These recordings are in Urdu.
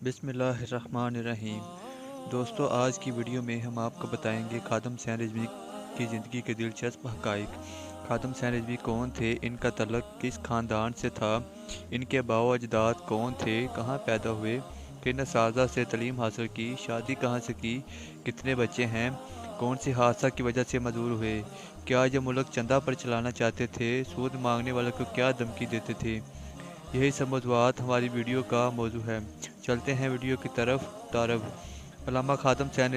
بسم اللہ الرحمن الرحیم۔ دوستو، آج کی ویڈیو میں ہم آپ کو بتائیں گے خادم حسین رضوی کی زندگی کے دلچسپ حقائق۔ خادم حسین رضوی کون تھے، ان کا تعلق کس خاندان سے تھا، ان کے آباء و اجداد کون تھے، کہاں پیدا ہوئے، کن اساتذہ سے تعلیم حاصل کی، شادی کہاں سے کی، کتنے بچے ہیں، کون سی حادثہ کی وجہ سے معذور ہوئے، کیا یہ ملک چندہ پر چلانا چاہتے تھے، سود مانگنے والوں کو کیا دھمکی دیتے تھے۔ یہی سب موضوعات ہماری ویڈیو کا موضوع ہے۔ چلتے ہیں ویڈیو کی طرف۔ تعارف: علامہ خادم حسین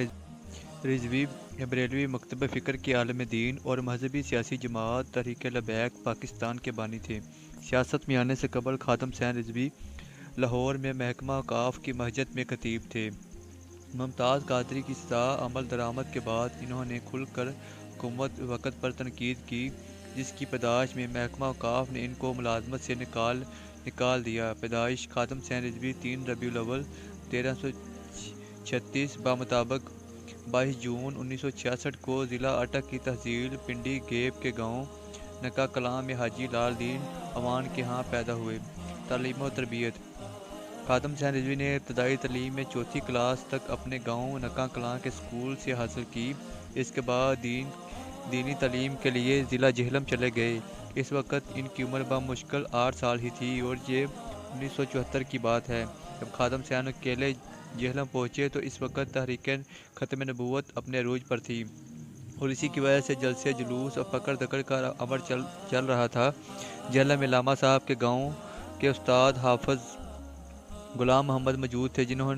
رضوی بریلوی مکتبہ فکر کی عالم دین اور مذہبی سیاسی جماعت تحریک لبیک پاکستان کے بانی تھے۔ سیاست میں آنے سے قبل خادم حسین رضوی لاہور میں محکمہ اوقاف کی مسجد میں خطیب تھے۔ ممتاز قادری کی سزا عمل درآمد کے بعد انہوں نے کھل کر حکومت وقت پر تنقید کی، جس کی پاداش میں محکمہ اوقاف نے ان کو ملازمت سے نکال دیا۔ پیدائش: خادم حسین رضوی 3 ربیع الاول 1336 بمطابق 22 جون 1966 کو ضلع اٹک کی تحصیل پنڈی گیب کے گاؤں نکا کلاں میں حاجی لال دین اوان کے ہاں پیدا ہوئے۔ تعلیم و تربیت: خادم حسین رضوی نے ابتدائی تعلیم میں چوتھی کلاس تک اپنے گاؤں نکا کلاں کے اسکول سے حاصل کی۔ اس کے بعد دینی تعلیم کے لیے ضلع جہلم چلے گئے۔ اس وقت ان کی عمر بمشکل 8 سال ہی تھی اور یہ 1974 کی بات ہے، جب خادم حسین اکیلے جہلم پہنچے تو اس وقت تحریک ختم نبوت اپنے عروج پر تھی اور اسی کی وجہ سے جلسے جلوس اور پکڑ دکڑ کا عمل چل رہا تھا۔ جہلم میں علامہ صاحب کے گاؤں کے استاد حافظ غلام محمد موجود تھے، جنہوں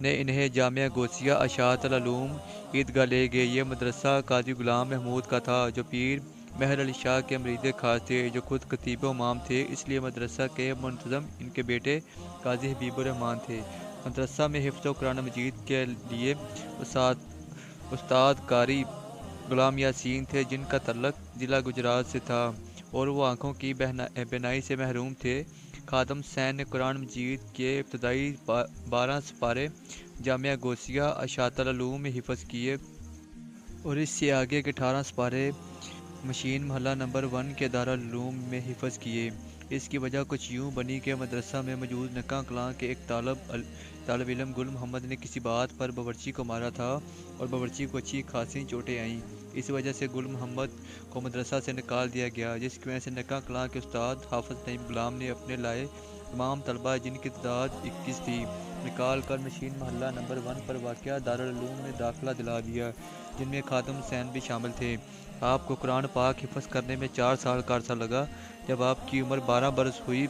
نے انہیں جامعہ غوثیہ اشاعت العلوم عیدگاہ لے گئے۔ یہ مدرسہ قاضی غلام محمود کا تھا، جو پیر مہر علی شاہ کے مرید خاص تھے، جو خود خطیب و امام تھے، اس لیے مدرسہ کے منتظم ان کے بیٹے قاضی حبیب الرحمن تھے۔ مدرسہ میں حفظ و قرآن مجید کے لیے استاد قاری غلام یاسین تھے، جن کا تعلق ضلع گجرات سے تھا اور وہ آنکھوں کی بینائی سے محروم تھے۔ خادم حسین نے قرآن مجید کے ابتدائی 12 سپارے جامعہ غوثیہ اشاعت العلوم میں حفظ کیے اور اس سے آگے کے 18 سپارے مشین محلہ نمبر 1 کے دارالعلوم میں حفظ کیے۔ اس کی وجہ کچھ یوں بنی کہ مدرسہ میں موجود نکا کلاں کے ایک طالب علم گل محمد نے کسی بات پر باورچی کو مارا تھا اور باورچی کو اچھی خاصی چوٹیں آئیں۔ اس وجہ سے گل محمد کو مدرسہ سے نکال دیا گیا، جس کی وجہ سے نکا کلاں کے استاد حافظ نعیم غلام نے اپنے لائے تمام طلبہ، جن کی تعداد 21 تھی، نکال کر مشین محلہ نمبر 1 پر واقع دارالعلوم میں داخلہ دلا دیا، جن میں خادم حسین بھی شامل تھے۔ آپ کو قرآن پاک حفظ کرنے میں 4 سال کا عرصہ لگا۔ جب آپ کی عمر 12 برس ہوئی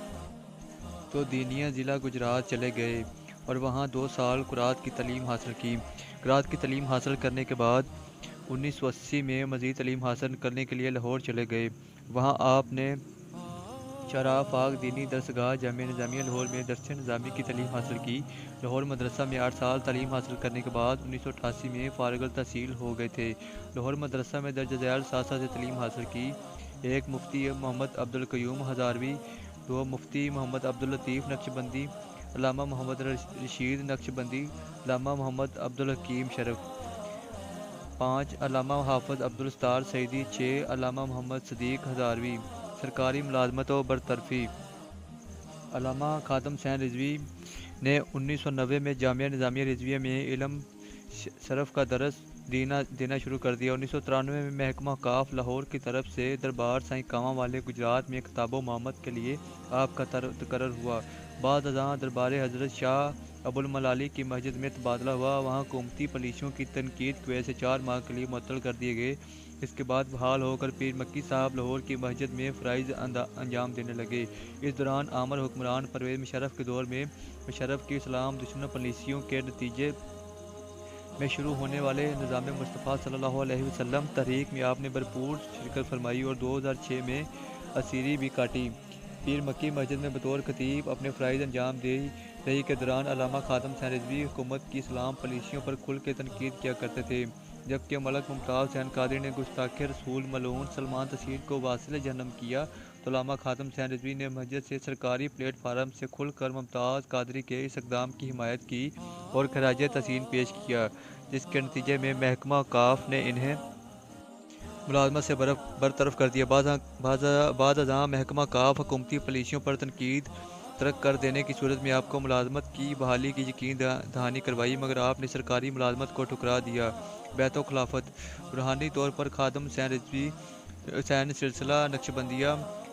تو دینیا ضلع گجرات چلے گئے اور وہاں 2 سال قرآت کی تعلیم حاصل کی۔ قرآت کی تعلیم حاصل کرنے کے بعد 1980 میں مزید تعلیم حاصل کرنے کے لیے لاہور چلے گئے۔ وہاں آپ نے شارع آفاق دینی درسگاہ جامعہ نظامیہ لاہور میں درس نظامی کی تعلیم حاصل کی۔ لاہور مدرسہ میں 8 سال تعلیم حاصل کرنے کے بعد 1988 میں فارغ التحصیل ہو گئے تھے۔ لاہور مدرسہ میں درجہ ذیل اساتذہ سے تعلیم حاصل کی: 1 مفتی محمد عبدالقیوم ہزاروی، 2 مفتی محمد عبداللطیف نقشبندی، علامہ محمد رشید نقشبندی، علامہ محمد عبدالحکیم شرف، 5 علامہ حافظ عبدالستار سعیدی، 6 علامہ محمد صدیق ہزاروی۔ سرکاری ملازمت و برطرفی: علامہ خادم حسین رضوی نے 1990 میں جامعہ نظامیہ رضویہ میں علم صرف کا درس دینا شروع کر دیا۔ 1993 میں محکمہ اوقاف لاہور کی طرف سے دربار سائیں کاماں والے گجرات میں خطاب و امامت کے لیے آپ کا تقرر ہوا۔ بعد ازاں دربار حضرت شاہ ابوالمعالی کی مسجد میں تبادلہ ہوا، وہاں حکومتی پالیسیوں کی تنقید کی وجہ سے 4 ماہ کے لیے معطل کر دیے گئے۔ اس کے بعد بحال ہو کر پیر مکی صاحب لاہور کی مسجد میں فرائض انجام دینے لگے۔ اس دوران آمر حکمران پرویز مشرف کے دور میں مشرف کی اسلام دشمن پالیسیوں کے نتیجے میں شروع ہونے والے نظام مصطفیٰ صلی اللہ علیہ وسلم تحریک میں آپ نے بھرپور شرکت فرمائی اور 2006 میں اسیری بھی کاٹی۔ پیر مکی مسجد میں بطور خطیب اپنے فرائض انجام دے رہی کے دوران علامہ خادم حسین رضوی حکومت کی اسلام پالیسیوں پر کھل کے تنقید کیا کرتے تھے، جبکہ ملک ممتاز حسین قادری نے گستاخ رسول ملعون سلمان تسیر کو واصل جہنم کیا، تو علامہ خادم حسین رضوی نے مسجد سے سرکاری پلیٹ فارم سے کھل کر ممتاز قادری کے اس اقدام کی حمایت کی اور خراج تحسین پیش کیا، جس کے نتیجے میں محکمہ اوقاف نے انہیں ملازمت سے برطرف کر دیا۔ بعد ازاں محکمہ اوقاف حکومتی پالیسیوں پر تنقید ترک کر دینے کی صورت میں آپ کو ملازمت کی بحالی کی یقین دہانی کروائی، مگر آپ نے سرکاری ملازمت کو ٹھکرا دیا۔ بیعت و خلافت: روحانی طور پر خادم حسین رضوی حسین سلسلہ نقشبندیہ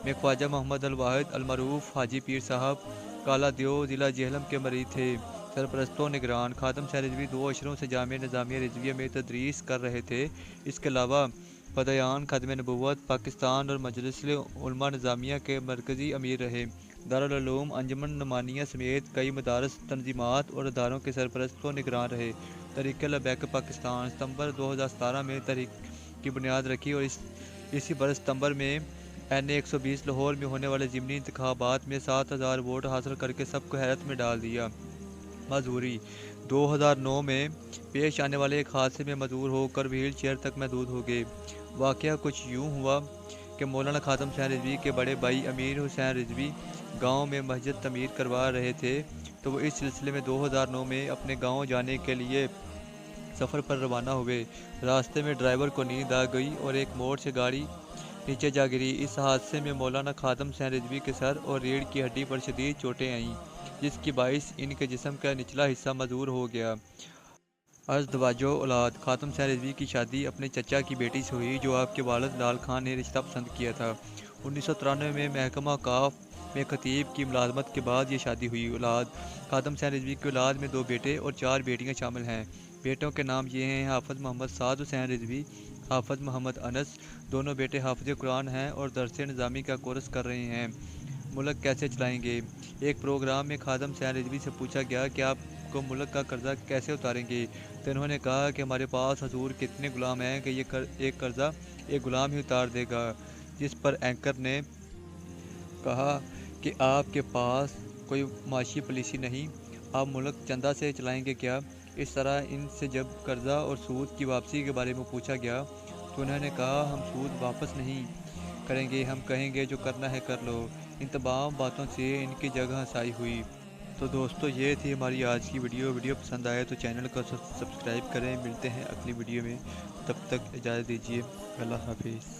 میں خواجہ محمد الواحد المعروف حاجی پیر صاحب کالا دیو ضلع جہلم کے مرید تھے۔ سرپرست و نگران: خادم حسین رضوی 2 اشروں سے جامعہ نظامیہ رضویہ میں تدریس کر رہے تھے۔ اس کے علاوہ فدائیان خادم نبوت پاکستان اور مجلس علماء نظامیہ کے مرکزی امیر رہے۔ دارالعلوم انجمن نعمانیہ سمیت کئی مدارس، تنظیمات اور اداروں کے سرپرست و نگران رہے۔ تحریک لبیک پاکستان: ستمبر 2017 میں تحریک کی بنیاد رکھی اور اسی برس ستمبر میں این 120 لاہور میں ہونے والے ضمنی انتخابات میں 7000 ووٹ حاصل کر کے سب کو حیرت میں ڈال دیا۔ معذوری: 2009 میں پیش آنے والے ایک حادثے میں معذور ہو کر وہیل چیئر تک محدود ہو گئے۔ واقعہ کچھ یوں ہوا کہ مولانا خادم حسین رضوی کے بڑے بھائی امیر حسین رضوی گاؤں میں مسجد تعمیر کروا رہے تھے، تو وہ اس سلسلے میں 2009 میں اپنے گاؤں جانے کے لیے سفر پر روانہ ہوئے۔ راستے میں ڈرائیور کو نیند آ گئی اور ایک موڑ سے گاڑی نیچے جا گری۔ اس حادثے میں مولانا خادم حسین رضوی کے سر اور ریڑھ کی ہڈی پر شدید چوٹیں آئیں، جس کی باعث ان کے جسم کا نچلا حصہ معذور ہو گیا۔ ازدواج و اولاد: خادم حسین رضوی کی شادی اپنے چچا کی بیٹی سے ہوئی، جو آپ کے والد لال خان نے رشتہ پسند کیا تھا۔ 1993 میں محکمہ اوقاف میں خطیب کی ملازمت کے بعد یہ شادی ہوئی۔ اولاد: خادم حسین رضوی کی اولاد میں 2 بیٹے اور 4 بیٹیاں شامل ہیں۔ بیٹوں کے نام یہ ہیں: حافظ محمد سعد حسین رضوی، حافظ محمد انس۔ دونوں بیٹے حافظ قرآن ہیں اور درس نظامی کا کورس کر رہے ہیں۔ ملک کیسے چلائیں گے؟ ایک پروگرام میں خادم حسین رضوی سے پوچھا گیا کہ آپ کو ملک کا قرضہ کیسے اتاریں گے، تو انہوں نے کہا کہ ہمارے پاس حضور کے اتنے غلام ہیں کہ یہ ایک قرضہ ایک غلام ہی اتار دے گا۔ جس پر اینکر نے کہا کہ آپ کے پاس کوئی معاشی پالیسی نہیں، آپ ملک چندہ سے چلائیں گے کیا؟ اس طرح ان سے جب قرضہ اور سود کی واپسی کے بارے میں پوچھا گیا تو انہوں نے کہا ہم سود واپس نہیں کریں گے، ہم کہیں گے جو کرنا ہے کر لو۔ ان تمام باتوں سے ان کی جگہ ہنسائی ہوئی۔ تو دوستو یہ تھی ہماری آج کی ویڈیو پسند آئے تو چینل کو سبسکرائب کریں۔ ملتے ہیں اگلی ویڈیو میں، تب تک اجازت دیجیے، اللہ حافظ۔